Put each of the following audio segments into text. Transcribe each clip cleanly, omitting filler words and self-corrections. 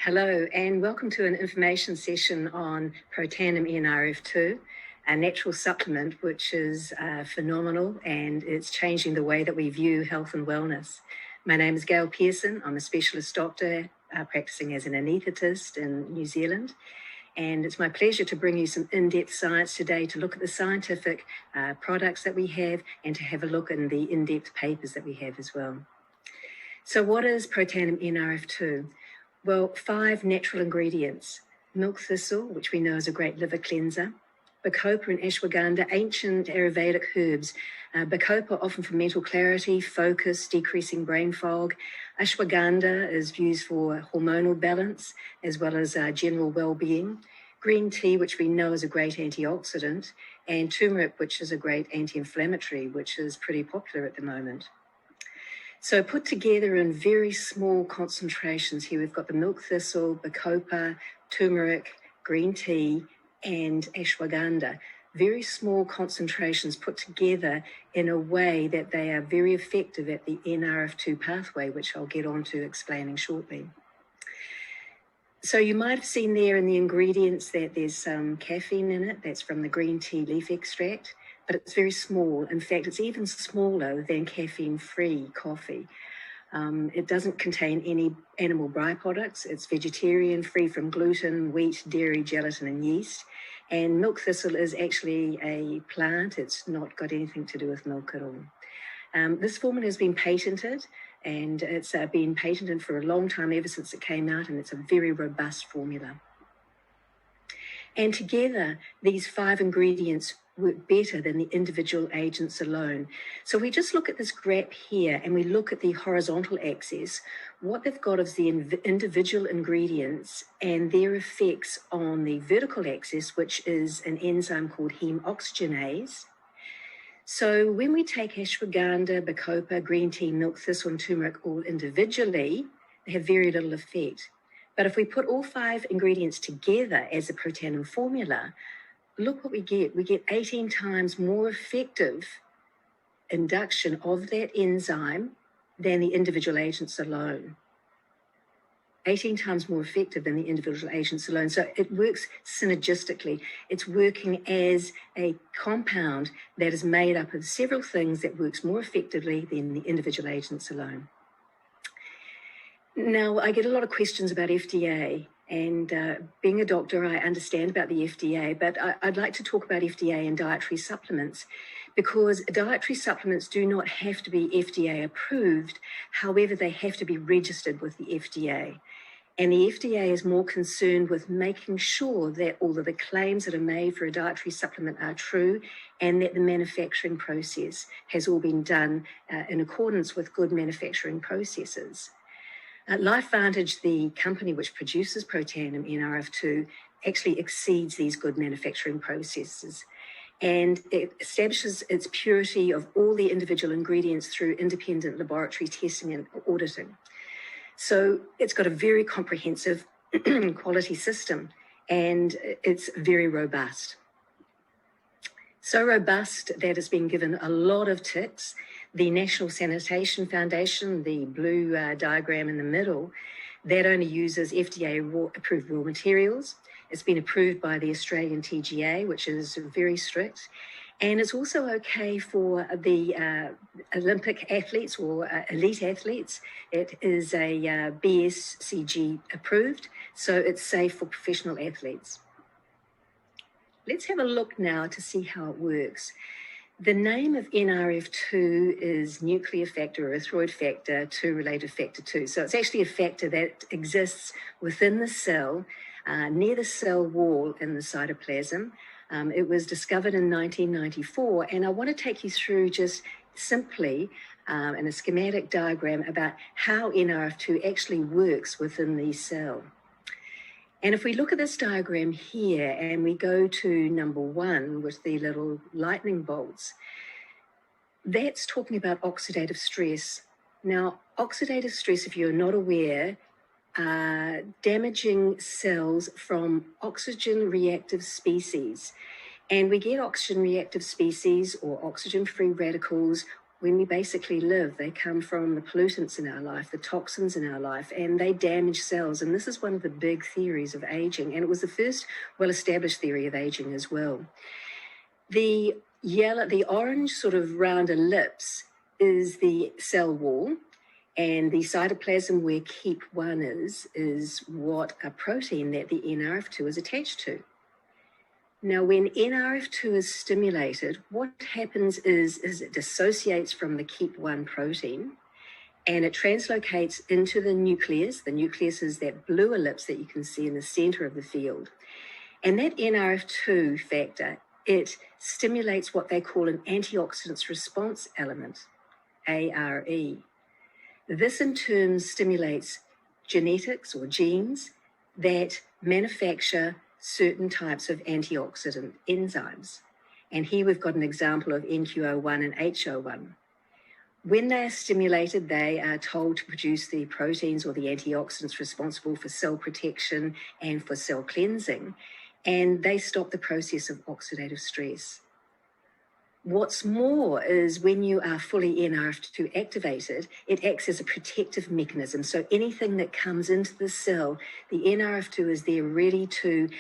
Hello and welcome to an information session on Protandim NRF2, a natural supplement which is phenomenal and it's changing the way that we view health and wellness. My name is Gail Pearson. I'm a specialist doctor practicing as an anaesthetist in New Zealand, and it's my pleasure to bring you some in-depth science today to look at the scientific products that we have and to have a look in the in-depth papers that we have as well. So what is Protandim NRF2? Well, 5 natural ingredients: milk thistle, which we know is a great liver cleanser; bacopa and ashwagandha, ancient Ayurvedic herbs. Bacopa often for mental clarity, focus, decreasing brain fog. Ashwagandha is used for hormonal balance as well as general well-being. Green tea, which we know is a great antioxidant, and turmeric, which is a great anti-inflammatory, which is pretty popular at the moment. So put together in very small concentrations here, we've got the milk thistle, bacopa, turmeric, green tea, and ashwagandha. Very small concentrations put together in a way that they are very effective at the NRF2 pathway, which I'll get on to explaining shortly. So you might have seen there in the ingredients that there's some caffeine in it. That's from the green tea leaf extract, but it's very small. In fact, it's even smaller than caffeine-free coffee. It doesn't contain any animal byproducts. It's vegetarian, free from gluten, wheat, dairy, gelatin, and yeast. And milk thistle is actually a plant. It's not got anything to do with milk at all. This formula has been patented, and it's been patented for a long time, ever since it came out, and it's a very robust formula. And together, these 5 ingredients work better than the individual agents alone. So we just look at this graph here and we look at the horizontal axis. What they've got is the individual ingredients and their effects on the vertical axis, which is an enzyme called heme oxygenase. So when we take ashwagandha, bacopa, green tea, milk thistle, and turmeric all individually, they have very little effect. But if we put all 5 ingredients together as a Protandim formula, look what we get. We get 18 times more effective induction of that enzyme than the individual agents alone. 18 times more effective than the individual agents alone. So it works synergistically. It's working as a compound that is made up of several things that works more effectively than the individual agents alone. Now, I get a lot of questions about FDA, and being a doctor, I understand about the FDA, but I'd like to talk about FDA and dietary supplements, because dietary supplements do not have to be FDA approved. However, they have to be registered with the FDA. And the FDA is more concerned with making sure that all of the claims that are made for a dietary supplement are true, and that the manufacturing process has all been done in accordance with good manufacturing processes. LifeVantage, the company which produces Protandim NRF2, actually exceeds these good manufacturing processes, and it establishes its purity of all the individual ingredients through independent laboratory testing and auditing. So it's got a very comprehensive quality system, and it's very robust. So robust that it's been given a lot of ticks. The National Sanitation Foundation, the blue diagram in the middle, that only uses FDA-approved raw materials. It's been approved by the Australian TGA, which is very strict. And it's also okay for the Olympic athletes or elite athletes. It is a BSCG approved, so it's safe for professional athletes. Let's have a look now to see how it works. The name of NRF2 is nuclear factor, erythroid factor 2 related factor 2. So it's actually a factor that exists within the cell, near the cell wall in the cytoplasm. It was discovered in 1994, and I want to take you through just simply in a schematic diagram about how NRF2 actually works within the cell. And if we look at this diagram here and we go to number 1 with the little lightning bolts, that's talking about oxidative stress. Now, oxidative stress, if you're not aware, are damaging cells from oxygen-reactive species. And we get oxygen-reactive species or oxygen-free radicals when we basically live. They come from the pollutants in our life, the toxins in our life, and they damage cells. And this is one of the big theories of aging. And it was the first well-established theory of aging as well. The orange sort of round ellipse is the cell wall, and the cytoplasm where KEAP1 is what a protein that the NRF2 is attached to. Now, when NRF2 is stimulated, what happens is it dissociates from the KEAP1 protein, and it translocates into the nucleus. The nucleus is that blue ellipse that you can see in the center of the field. And that NRF2 factor, it stimulates what they call an antioxidants response element, ARE. This in turn stimulates genetics or genes that manufacture certain types of antioxidant enzymes. And here we've got an example of NQO1 and HO1. When they are stimulated, they are told to produce the proteins or the antioxidants responsible for cell protection and for cell cleansing, and they stop the process of oxidative stress. What's more is when you are fully NRF2 activated, it acts as a protective mechanism. So anything that comes into the cell, the NRF2 is there ready to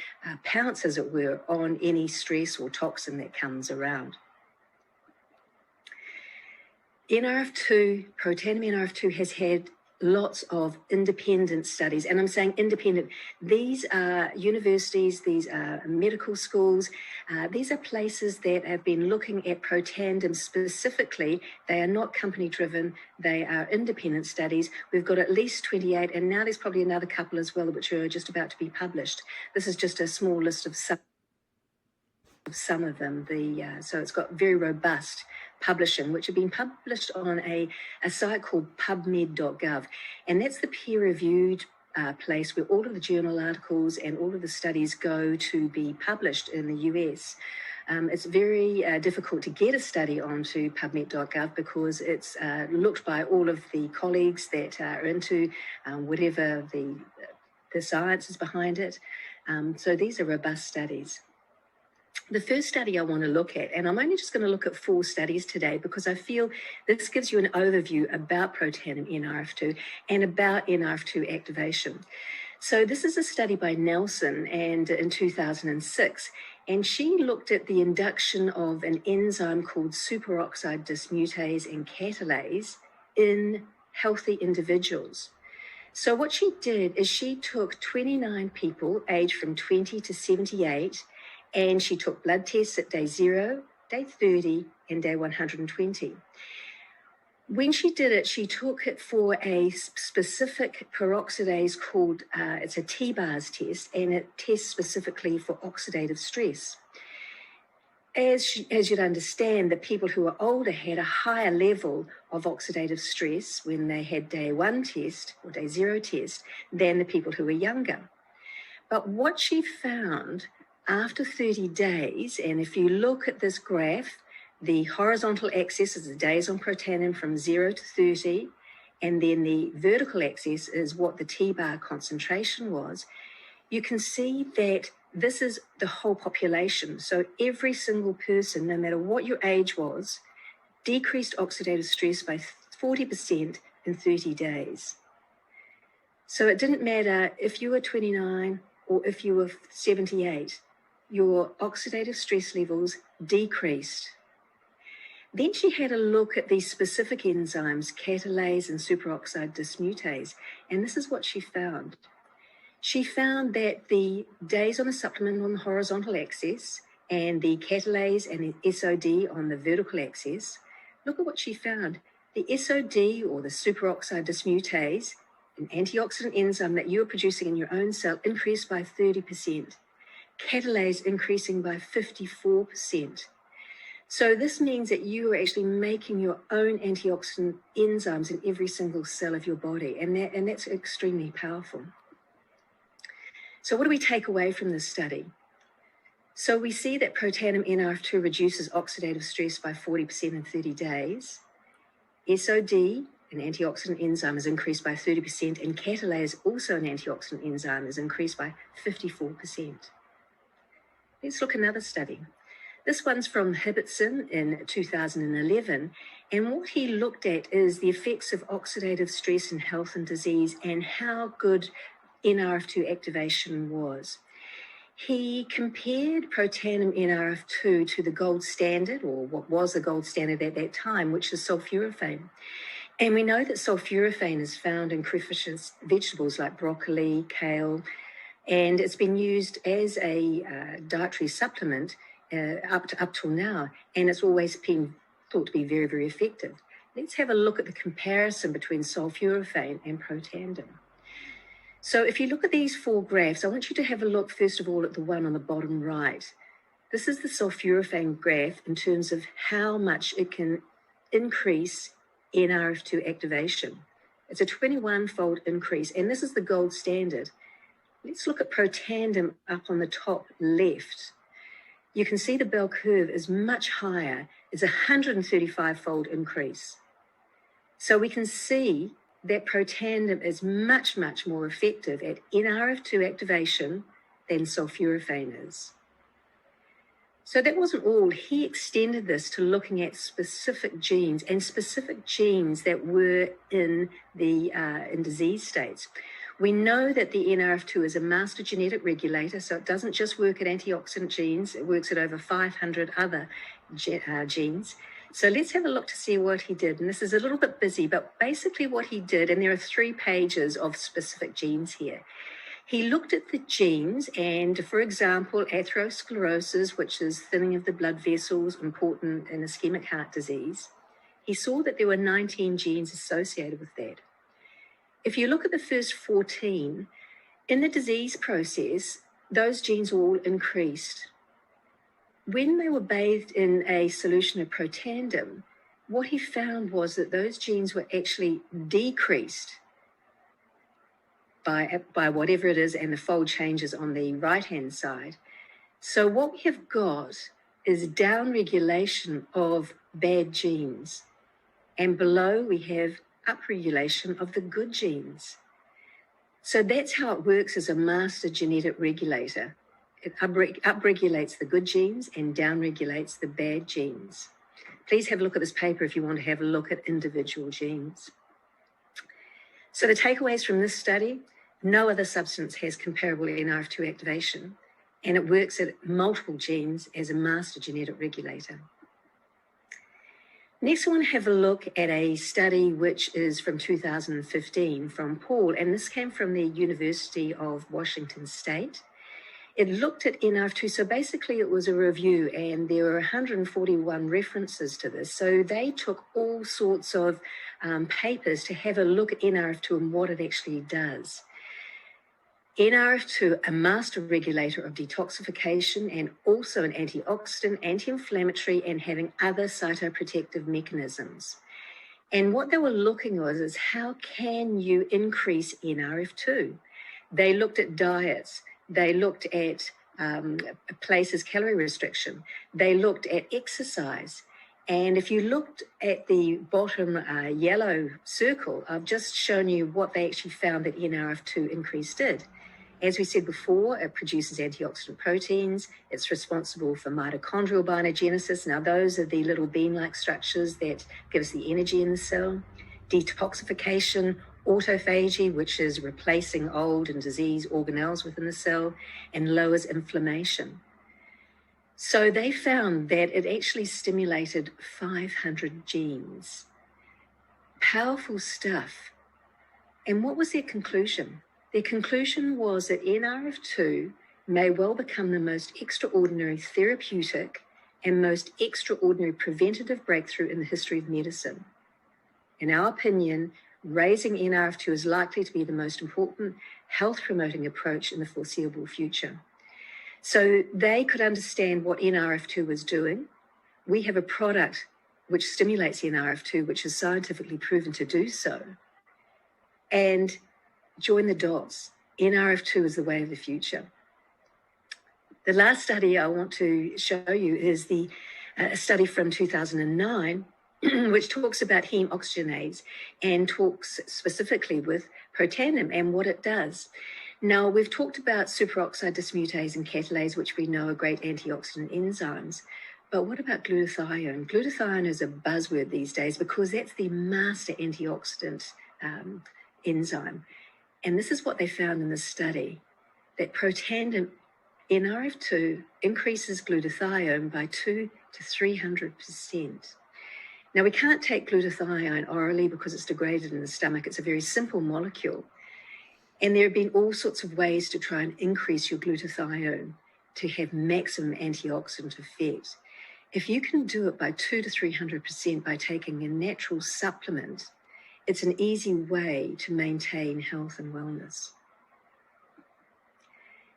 pounce, as it were, on any stress or toxin that comes around. Protandim NRF2 has had lots of independent studies, and I'm saying independent. These are universities, these are medical schools, these are places that have been looking at protandim specifically. They are not company driven, they are independent studies. We've got at least 28, and now there's probably another couple as well which are just about to be published. This is just a small list of some of them. So it's got very robust publishing, which have been published on a site called pubmed.gov, and that's the peer-reviewed place where all of the journal articles and all of the studies go to be published in the US. It's very difficult to get a study onto pubmed.gov because it's looked by all of the colleagues that are into whatever the science is behind it. So these are robust studies. The first study I want to look at, and I'm only just going to look at 4 studies today because I feel this gives you an overview about protandim NRF2 and about NRF2 activation. So this is a study by Nelson and in 2006, and she looked at the induction of an enzyme called superoxide dismutase and catalase in healthy individuals. So what she did is she took 29 people aged from 20 to 78, and she took blood tests at day 0, day 30, and day 120. When she did it, she took it for a specific peroxidase called, it's a T-bars test, and it tests specifically for oxidative stress. As you'd understand, the people who were older had a higher level of oxidative stress when they had day 1 test or day 0 test than the people who were younger. But what she found after 30 days, and if you look at this graph, the horizontal axis is the days on protandim from 0 to 30, and then the vertical axis is what the T-bar concentration was. You can see that this is the whole population. So every single person, no matter what your age was, decreased oxidative stress by 40% in 30 days. So it didn't matter if you were 29 or if you were 78. Your oxidative stress levels decreased. Then she had a look at these specific enzymes, catalase and superoxide dismutase, and this is what she found. She found that the days on the supplement on the horizontal axis and the catalase and the SOD on the vertical axis, look at what she found. The SOD, or the superoxide dismutase, an antioxidant enzyme that you are producing in your own cell, increased by 30%. Catalase increasing by 54%. So this means that you are actually making your own antioxidant enzymes in every single cell of your body, and that's extremely powerful. So what do we take away from this study? So we see that protandim NRF2 reduces oxidative stress by 40% in 30 days. SOD, an antioxidant enzyme, is increased by 30%, and catalase, also an antioxidant enzyme, is increased by 54%. Let's look at another study. This one's from Hibbertson in 2011, and what he looked at is the effects of oxidative stress in health and disease and how good NRF2 activation was. He compared protandim NRF2 to the gold standard, or what was the gold standard at that time, which is sulforaphane. And we know that sulforaphane is found in cruciferous vegetables like broccoli, kale, and it's been used as a dietary supplement up till now, and it's always been thought to be very, very effective. Let's have a look at the comparison between sulforaphane and protandim. So if you look at these four graphs, I want you to have a look first of all at the one on the bottom right. This is the sulforaphane graph in terms of how much it can increase NRF2 activation. It's a 21-fold increase, and this is the gold standard. Let's look at protandim up on the top left. You can see the bell curve is much higher. It's a 135-fold increase. So we can see that protandim is much, much more effective at NRF2 activation than sulforaphane is. So that wasn't all. He extended this to looking at specific genes and specific genes that were in disease states. We know that the NRF2 is a master genetic regulator, so it doesn't just work at antioxidant genes, it works at over 500 other genes. So let's have a look to see what he did. And this is a little bit busy, but basically what he did, and there are 3 pages of specific genes here. He looked at the genes and, for example, atherosclerosis, which is thinning of the blood vessels, important in ischemic heart disease. He saw that there were 19 genes associated with that. If you look at the first 14, in the disease process, those genes were all increased. When they were bathed in a solution of protandim, what he found was that those genes were actually decreased by whatever it is, and the fold changes on the right-hand side. So what we have got is downregulation of bad genes, and below we have upregulation of the good genes. So that's how it works as a master genetic regulator. It upregulates the good genes and downregulates the bad genes. Please have a look at this paper if you want to have a look at individual genes. So the takeaways from this study: no other substance has comparable NRF2 activation, and it works at multiple genes as a master genetic regulator. Next, I want to have a look at a study which is from 2015 from Paul, and this came from the University of Washington State. It looked at NRF2, so basically it was a review, and there were 141 references to this. So they took all sorts of papers to have a look at NRF2 and what it actually does. NRF2, a master regulator of detoxification and also an antioxidant, anti-inflammatory, and having other cytoprotective mechanisms. And what they were looking at is how can you increase NRF2? They looked at diets. They looked at places calorie restriction. They looked at exercise. And if you looked at the bottom yellow circle, I've just shown you what they actually found that NRF2 increase did. As we said before, it produces antioxidant proteins. It's responsible for mitochondrial biogenesis. Now, those are the little bean-like structures that give us the energy in the cell. Detoxification, autophagy, which is replacing old and diseased organelles within the cell, and lowers inflammation. So they found that it actually stimulated 500 genes. Powerful stuff. And what was their conclusion? Their conclusion was that NRF2 may well become the most extraordinary therapeutic and most extraordinary preventative breakthrough in the history of medicine. In our opinion, raising NRF2 is likely to be the most important health-promoting approach in the foreseeable future. So they could understand what NRF2 was doing. We have a product which stimulates NRF2, which is scientifically proven to do so. And join the dots. NRF2 is the way of the future. The last study I want to show you is the study from 2009, which talks about heme oxygenase and talks specifically with protandim and what it does. Now, we've talked about superoxide dismutase and catalase, which we know are great antioxidant enzymes, But what about glutathione? Glutathione is a buzzword these days because that's the master antioxidant enzyme. And this is what they found in the study, that Protandim NRF2 increases glutathione by 200 to 300%. Now, we can't take glutathione orally because it's degraded in the stomach. It's a very simple molecule. And there have been all sorts of ways to try and increase your glutathione to have maximum antioxidant effect. If you can do it by 200 to 300% by taking a natural supplement, it's an easy way to maintain health and wellness.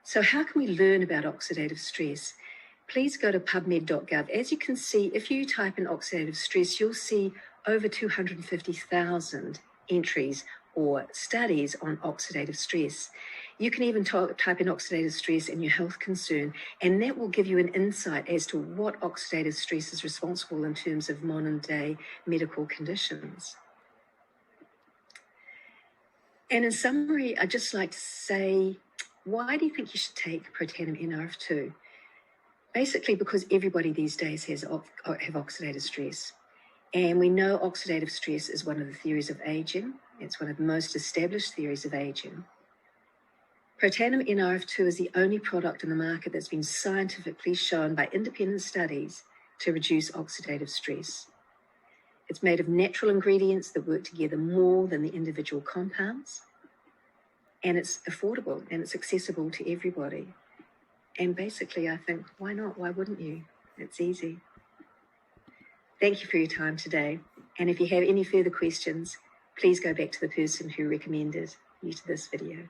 So how can we learn about oxidative stress? Please go to pubmed.gov. As you can see, if you type in oxidative stress, you'll see over 250,000 entries or studies on oxidative stress. You can even type in oxidative stress and your health concern, and that will give you an insight as to what oxidative stress is responsible in terms of modern day medical conditions. And in summary, I'd just like to say, why do you think you should take Protandim NRF2? Basically because everybody these days have oxidative stress. And we know oxidative stress is one of the theories of aging. It's one of the most established theories of aging. Protandim NRF2 is the only product in the market that's been scientifically shown by independent studies to reduce oxidative stress. It's made of natural ingredients that work together more than the individual compounds. And it's affordable and it's accessible to everybody. And basically, I think, why not? Why wouldn't you? It's easy. Thank you for your time today. And if you have any further questions, please go back to the person who recommended you to this video.